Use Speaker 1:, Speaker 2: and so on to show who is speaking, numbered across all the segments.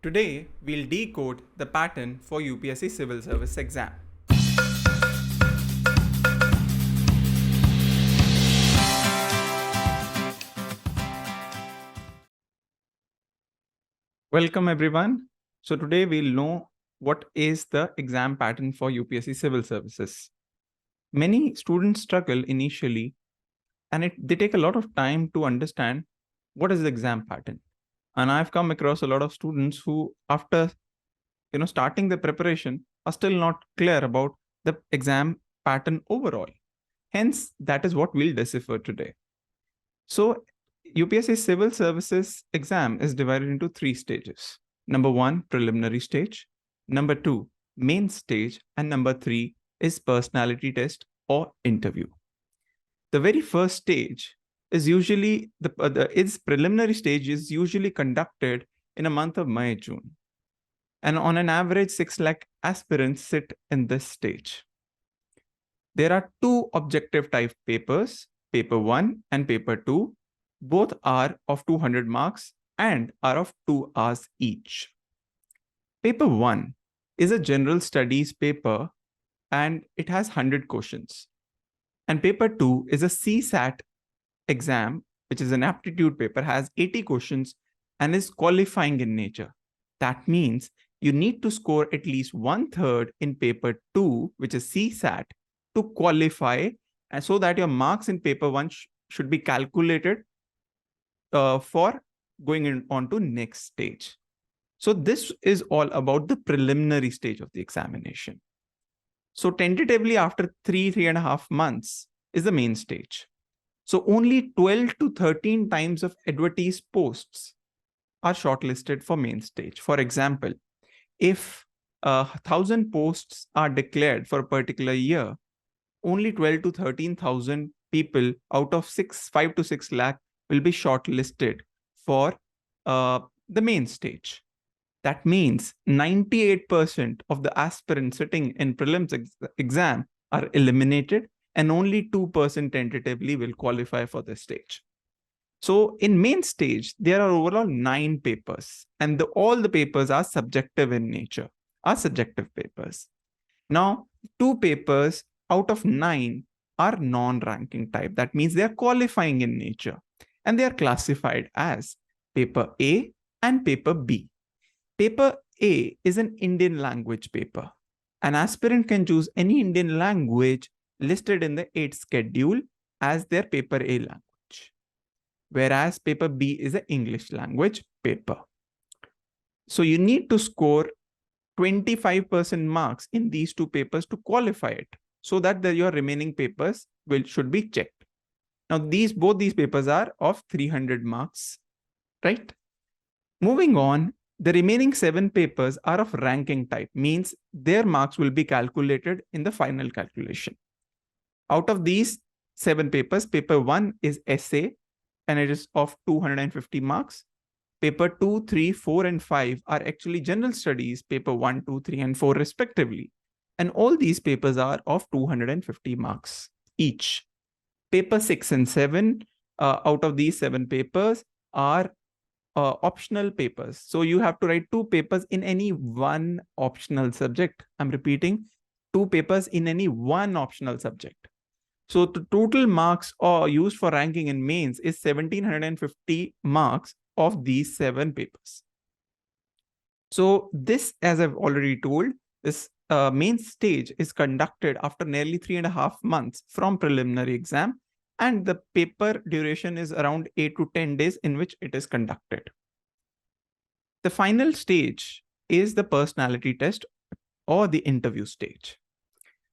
Speaker 1: Today, we'll decode the pattern for UPSC Civil Service exam. Welcome everyone. So today we'll know what is the exam pattern for UPSC Civil Services. Many students struggle initially and they take a lot of time to understand what is the exam pattern. And I've come across a lot of students who after starting the preparation are still not clear about the exam pattern overall. Hence, that is what we'll decipher today. So UPSC Civil Services exam is divided into three stages. Number one, preliminary stage. Number two, main stage. And number three is personality test or interview. The very first stage is usually, its preliminary stage is usually conducted in a month of May, June. And on an average, 6 lakh aspirants sit in this stage. There are two objective type papers, paper 1 and paper 2. Both are of 200 marks and are of 2 hours each. Paper 1 is a general studies paper and it has 100 questions. And paper 2 is a CSAT exam, which is an aptitude paper, has 80 questions and is qualifying in nature. That means you need to score at least 1/3 in paper 2, which is CSAT, to qualify, and so that your marks in paper 1 should be calculated for going on to next stage. So this is all about the preliminary stage of the examination. So tentatively after 3.5 months is the main stage. So only 12 to 13 times of advertised posts are shortlisted for main stage. For example, if 1,000 posts are declared for a particular year, only 12 to 13,000 people out of 5 to 6 lakh will be shortlisted for the main stage. That means 98% of the aspirants sitting in prelims exam are eliminated and only 2% tentatively will qualify for this stage. So in main stage, there are overall 9 papers and all the papers are subjective in nature, are subjective papers. Now, 2 papers out of 9 are non-ranking type. That means they are qualifying in nature and they are classified as paper A and paper B. Paper A is an Indian language paper. An aspirant can choose any Indian language listed in the 8th schedule as their paper A language, whereas paper B is an English language paper. So you need to score 25% marks in these 2 papers to qualify it, so that your remaining papers should be checked. Now, both these papers are of 300 marks, right? Moving on, the remaining 7 papers are of ranking type, means their marks will be calculated in the final calculation. Out of these 7 papers, paper 1 is essay and it is of 250 marks. Paper 2, 3, 4, and 5 are actually general studies, paper 1, 2, 3, and 4 respectively. And all these papers are of 250 marks each. Paper 6 and 7, out of these 7 papers are optional papers. So you have to write 2 papers in any one optional subject. I'm repeating, 2 papers in any one optional subject. So the total marks used for ranking in mains is 1750 marks of these 7 papers. So this, as I've already told, this main stage is conducted after nearly 3.5 months from preliminary exam, and the paper duration is around 8 to 10 days in which it is conducted. The final stage is the personality test or the interview stage.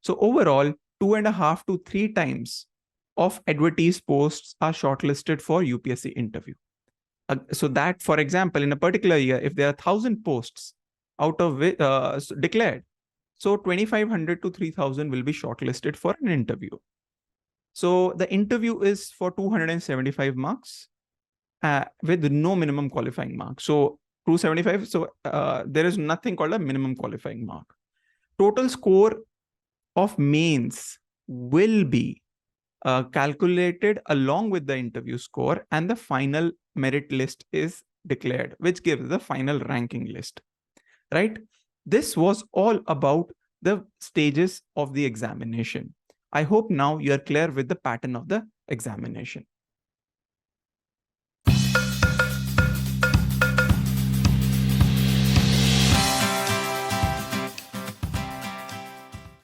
Speaker 1: So overall, 2.5 to 3 times of advertised posts are shortlisted for UPSC interview. So that, for example, in a particular year, if there are 1,000 posts out of which declared, so 2,500 to 3,000 will be shortlisted for an interview. So the interview is for 275 marks with no minimum qualifying mark. So 275, so there is nothing called a minimum qualifying mark. Total score of mains will be calculated along with the interview score, and the final merit list is declared, which gives the final ranking list, right? This was all about the stages of the examination. I hope now you are clear with the pattern of the examination.